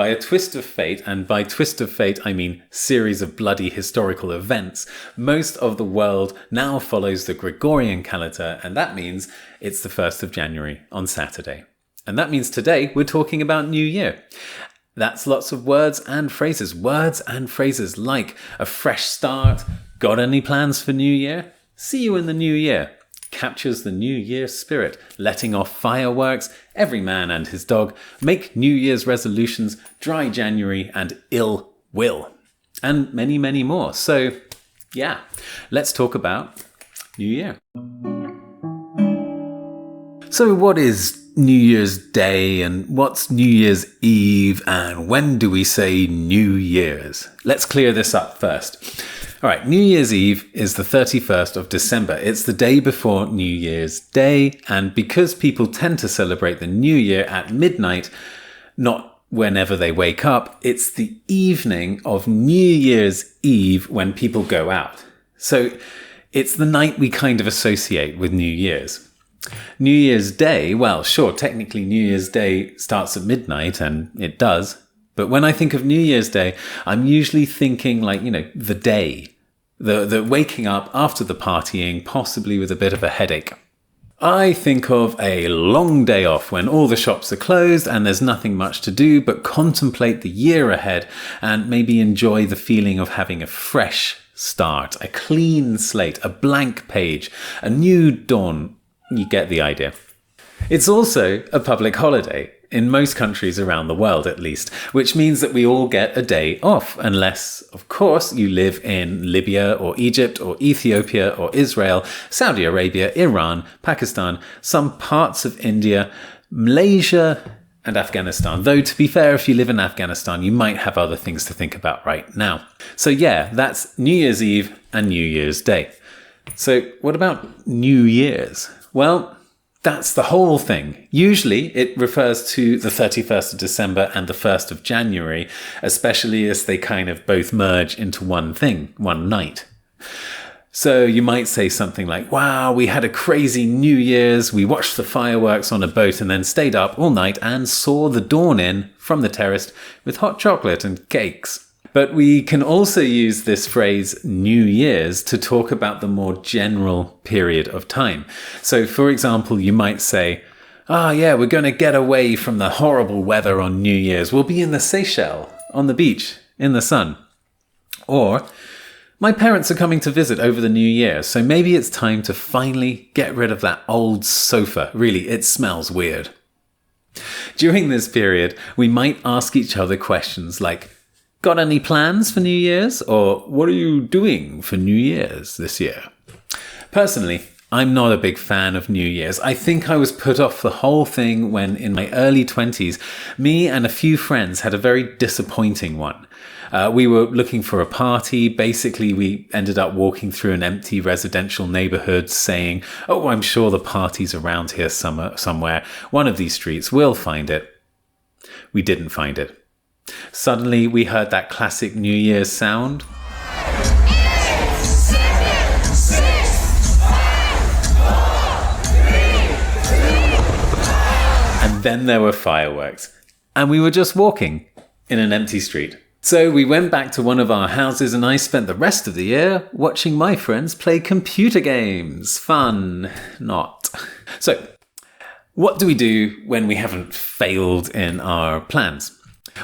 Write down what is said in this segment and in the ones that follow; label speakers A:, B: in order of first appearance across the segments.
A: By a twist of fate, and by twist of fate I mean series of bloody historical events, most of the world now follows the Gregorian calendar, and that means it's the 1st of January on Saturday. And that means today we're talking about New Year. That's lots of words and phrases like a fresh start, got any plans for New Year? See you in the new year. Captures the New Year spirit, letting off fireworks, every man and his dog, make New Year's resolutions, dry January and ill will. And many, many more. So, yeah, let's talk about New Year. So what is New Year's Day and what's New Year's Eve and when do we say New Year's? Let's clear this up first. All right, New Year's Eve is the 31st of December. It's the day before New Year's Day, and because people tend to celebrate the New Year at midnight, not whenever they wake up, it's the evening of New Year's Eve when people go out. So it's the night we kind of associate with New Year's. New Year's Day, well, sure, technically New Year's Day starts at midnight, and it does. But when I think of New Year's Day, I'm usually thinking like, the day, the waking up after the partying, possibly with a bit of a headache. I think of a long day off when all the shops are closed and there's nothing much to do but contemplate the year ahead and maybe enjoy the feeling of having a fresh start, a clean slate, a blank page, a new dawn. You get the idea. It's also a public holiday. In most countries around the world, at least, which means that we all get a day off, unless, of course, you live in Libya or Egypt or Ethiopia or Israel, Saudi Arabia, Iran, Pakistan, some parts of India, Malaysia, and Afghanistan. Though, to be fair, if you live in Afghanistan, you might have other things to think about right now. So yeah, that's New Year's Eve and New Year's Day. So what about New Year's? Well, that's the whole thing. Usually it refers to the 31st of December and the 1st of January, especially as they kind of both merge into one thing, one night. So you might say something like, wow, we had a crazy New Year's, we watched the fireworks on a boat and then stayed up all night and saw the dawn in from the terrace with hot chocolate and cakes. But we can also use this phrase New Year's to talk about the more general period of time. So, for example, you might say, we're going to get away from the horrible weather on New Year's. We'll be in the Seychelles, on the beach, in the sun. Or, my parents are coming to visit over the New Year, so maybe it's time to finally get rid of that old sofa. Really, it smells weird. During this period, we might ask each other questions like, got any plans for New Year's? Or what are you doing for New Year's this year? Personally, I'm not a big fan of New Year's. I think I was put off the whole thing when in my early 20s, me and a few friends had a very disappointing one. We were looking for a party. Basically, we ended up walking through an empty residential neighborhood saying, oh, I'm sure the party's around here somewhere. One of these streets, we'll find it. We didn't find it. Suddenly, we heard that classic New Year's sound.
B: 8, 7, 6, 5, 4, 3, 2, 1.
A: And then there were fireworks. And we were just walking in an empty street. So we went back to one of our houses and I spent the rest of the year watching my friends play computer games. Fun, not. So, what do we do when we haven't failed in our plans?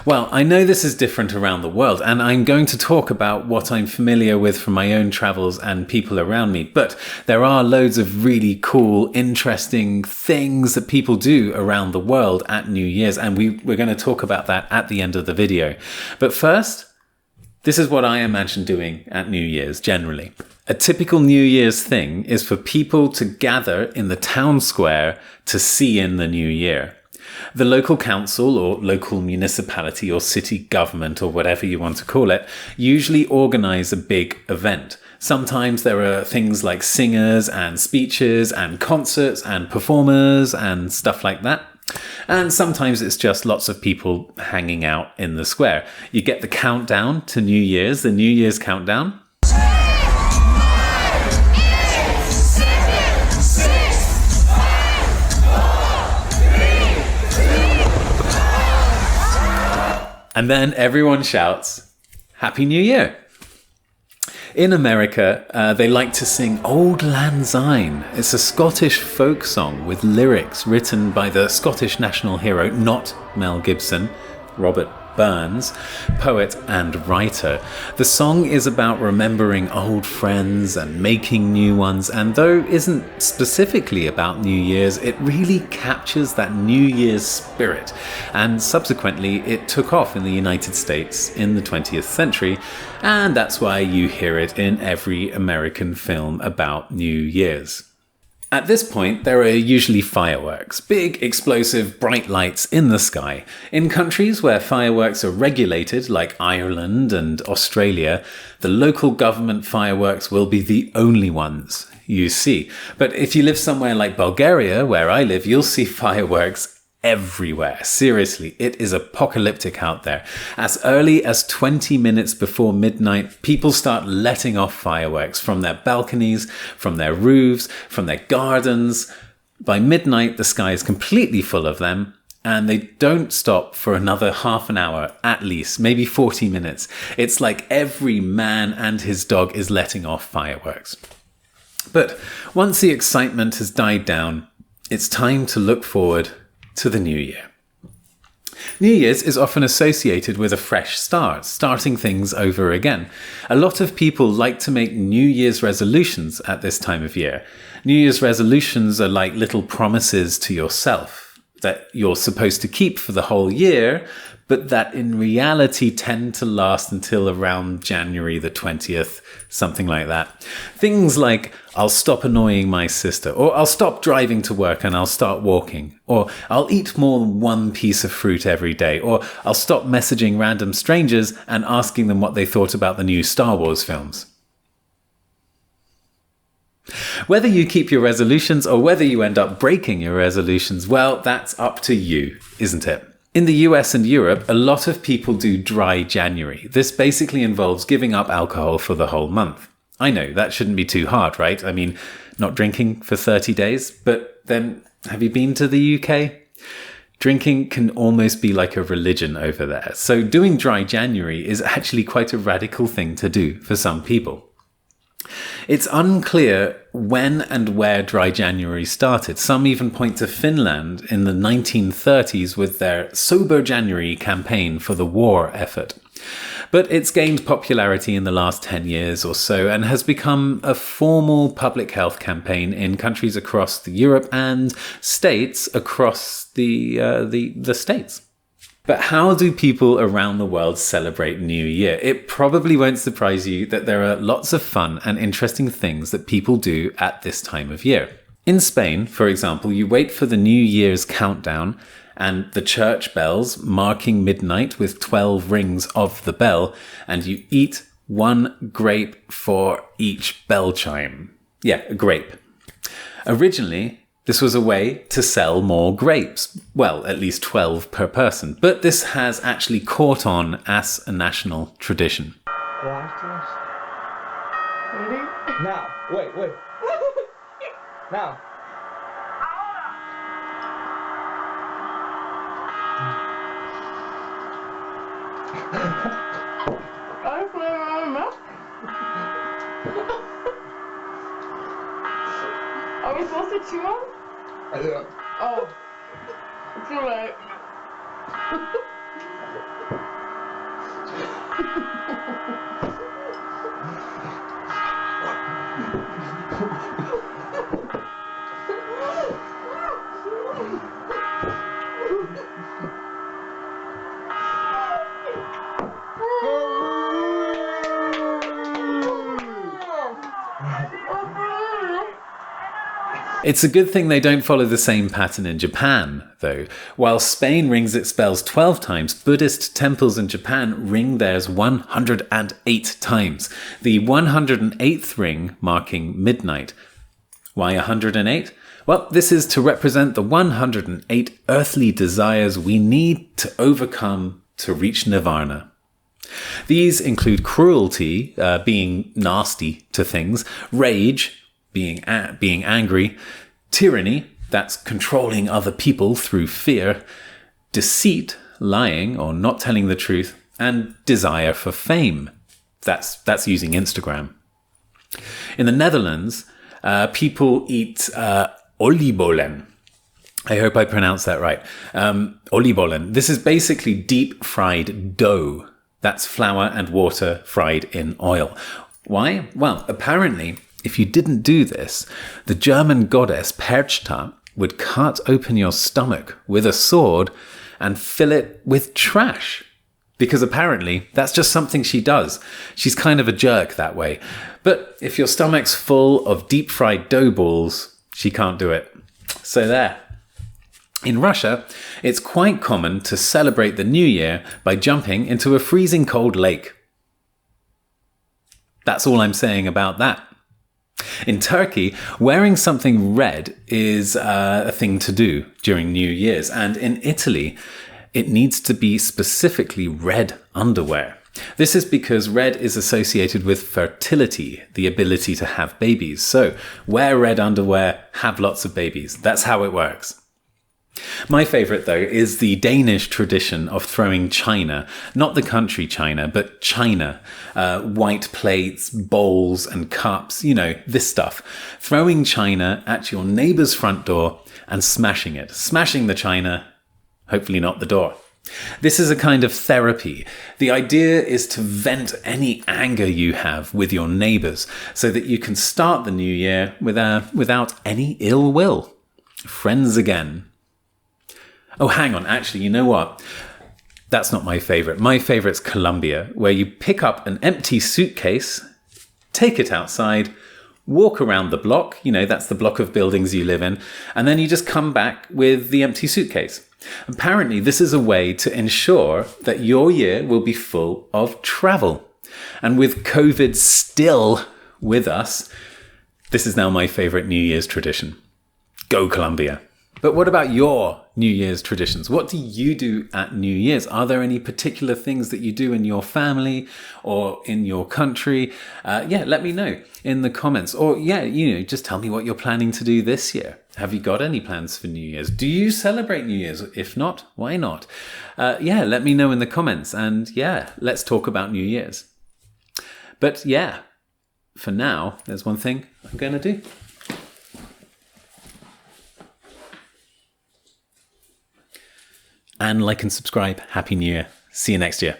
A: Well, I know this is different around the world, and I'm going to talk about what I'm familiar with from my own travels and people around me, but there are loads of really cool, interesting things that people do around the world at New Year's, and we're going to talk about that at the end of the video. But first, this is what I imagine doing at New Year's generally. A typical New Year's thing is for people to gather in the town square to see in the new year. The local council or local municipality or city government or whatever you want to call it usually organize a big event. Sometimes there are things like singers and speeches and concerts and performers and stuff like that. And sometimes it's just lots of people hanging out in the square. You get the countdown to New Year's, the New Year's countdown. And then everyone shouts, Happy New Year. In America, they like to sing Auld Lang Syne. It's a Scottish folk song with lyrics written by the Scottish national hero, not Mel Gibson, Robert Burns, poet and writer. The song is about remembering old friends and making new ones, and though isn't specifically about New Year's, it really captures that New Year's spirit. And subsequently, it took off in the United States in the 20th century, and that's why you hear it in every American film about New Year's. At this point, there are usually fireworks, big, explosive, bright lights in the sky. In countries where fireworks are regulated, like Ireland and Australia, the local government fireworks will be the only ones you see. But if you live somewhere like Bulgaria, where I live, you'll see fireworks everywhere. Seriously, it is apocalyptic out there. As early as 20 minutes before midnight, people start letting off fireworks from their balconies, from their roofs, from their gardens. By midnight, the sky is completely full of them, and they don't stop for another half an hour at least, maybe 40 minutes. It's like every man and his dog is letting off fireworks. But once the excitement has died down, it's time to look forward to the new year. New Year's is often associated with a fresh start, starting things over again. A lot of people like to make New Year's resolutions at this time of year. New Year's resolutions are like little promises to yourself that you're supposed to keep for the whole year, but that in reality tend to last until around January the 20th, something like that. Things like, I'll stop annoying my sister, or I'll stop driving to work and I'll start walking, or I'll eat more than one piece of fruit every day, or I'll stop messaging random strangers and asking them what they thought about the new Star Wars films. Whether you keep your resolutions or whether you end up breaking your resolutions, well, that's up to you, isn't it? In the US and Europe, a lot of people do dry January. This basically involves giving up alcohol for the whole month. I know, that shouldn't be too hard, right? I mean, not drinking for 30 days, but then have you been to the UK? Drinking can almost be like a religion over there. So doing dry January is actually quite a radical thing to do for some people. It's unclear when and where dry January started. Some even point to Finland in the 1930s with their Sober January campaign for the war effort. But it's gained popularity in the last 10 years or so and has become a formal public health campaign in countries across Europe and states across the states. But how do people around the world celebrate New Year? It probably won't surprise you that there are lots of fun and interesting things that people do at this time of year. In Spain, for example, you wait for the New Year's countdown and the church bells marking midnight with 12 rings of the bell, and you eat one grape for each bell chime. Yeah, a grape. Originally, this was a way to sell more grapes. Well, at least 12 per person. But this has actually caught on as a national tradition.
C: Ready? Now. Wait. Now. I put it on my mouth. Are we supposed to chew them? Yeah. Oh. Too late.
A: It's a good thing they don't follow the same pattern in Japan, though. While Spain rings its bells 12 times, Buddhist temples in Japan ring theirs 108 times. The 108th ring marking midnight. Why 108? Well, this is to represent the 108 earthly desires we need to overcome to reach nirvana. These include cruelty, being nasty to things, rage, being angry, tyranny, that's controlling other people through fear, deceit, lying or not telling the truth, and desire for fame. That's using Instagram. In the Netherlands, people eat oliebollen. I hope I pronounced that right. Oliebollen. This is basically deep fried dough. That's flour and water fried in oil. Why? Well, apparently, if you didn't do this, the German goddess Perchta would cut open your stomach with a sword and fill it with trash. Because apparently that's just something she does. She's kind of a jerk that way. But if your stomach's full of deep fried dough balls, she can't do it. So there. In Russia, it's quite common to celebrate the New Year by jumping into a freezing cold lake. That's all I'm saying about that. In Turkey, wearing something red is a thing to do during New Year's. And in Italy, it needs to be specifically red underwear. This is because red is associated with fertility, the ability to have babies. So wear red underwear, have lots of babies. That's how it works. My favourite, though, is the Danish tradition of throwing china. Not the country china, but china. White plates, bowls and cups, this stuff. Throwing china at your neighbour's front door and smashing it. Smashing the china, hopefully not the door. This is a kind of therapy. The idea is to vent any anger you have with your neighbours so that you can start the new year without any ill will. Friends again. Oh, hang on. Actually, you know what? That's not my favourite. My favourite's Colombia, where you pick up an empty suitcase, take it outside, walk around the block, that's the block of buildings you live in, and then you just come back with the empty suitcase. Apparently, this is a way to ensure that your year will be full of travel. And with COVID still with us, this is now my favourite New Year's tradition. Go Colombia. But what about your New Year's traditions? What do you do at New Year's? Are there any particular things that you do in your family or in your country? Let me know in the comments. Or just tell me what you're planning to do this year. Have you got any plans for New Year's? Do you celebrate New Year's? If not, why not? Let me know in the comments. And let's talk about New Year's. But for now, there's one thing I'm going to do. And like and subscribe. Happy New Year. See you next year.